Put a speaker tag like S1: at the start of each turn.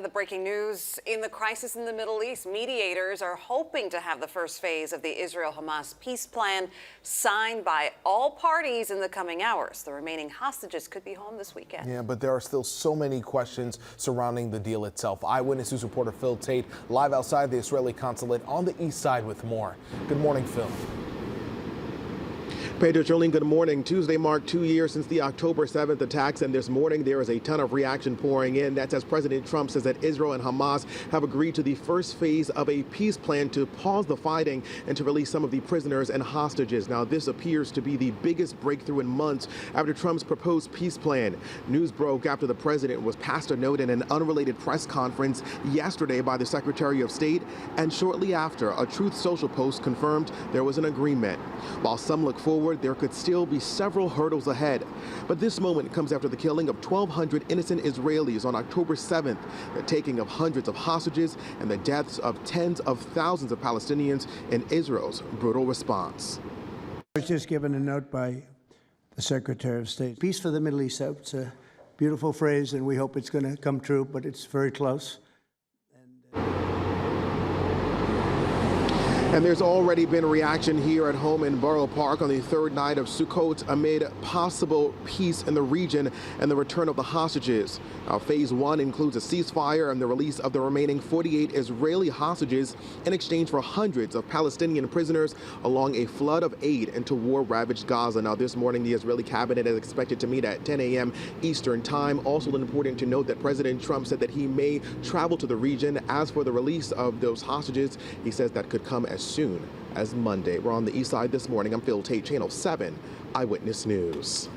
S1: The breaking news in the crisis in the Middle East. Mediators are hoping to have the first phase of the Israel-Hamas peace plan signed by all parties in the coming hours. The remaining hostages could be home this weekend.
S2: Yeah, but there are still so many questions surrounding the deal itself. Eyewitness News reporter Phil Taitt live outside the Israeli consulate on the east side with more. Good morning, Phil.
S3: Pedro, Jolene, good morning. Tuesday marked 2 years since the October 7th attacks, and this morning there is a ton of reaction pouring in. That's as President Trump says that Israel and Hamas have agreed to the first phase of a peace plan to pause the fighting and to release some of the prisoners and hostages. Now, this appears to be the biggest breakthrough in months after Trump's proposed peace plan. News broke after the president was passed a note in an unrelated press conference yesterday by the Secretary of State, and shortly after, a Truth Social post confirmed there was an agreement. While some look forward, there could still be several hurdles ahead. But this moment comes after the killing of 1,200 innocent Israelis on October 7th, the taking of hundreds of hostages, and the deaths of tens of thousands of Palestinians in Israel's brutal response.
S4: I was just given a note by the Secretary of State. Peace for the Middle East. It's a beautiful phrase, and we hope it's going to come true, but it's very close.
S3: And there's already been reaction here at home in Borough Park on the third night of Sukkot amid possible peace in the region and the return of the hostages. Now, phase one includes a ceasefire and the release of the remaining 48 Israeli hostages in exchange for hundreds of Palestinian prisoners along a flood of aid into war-ravaged Gaza. Now, this morning, the Israeli cabinet is expected to meet at 10 a.m. Eastern time. Also important to note that President Trump said that he may travel to the region. As for the release of those hostages, he says that could come as soon as Monday. We're on the east side this morning. I'm Phil Taitt, Channel 7 Eyewitness News.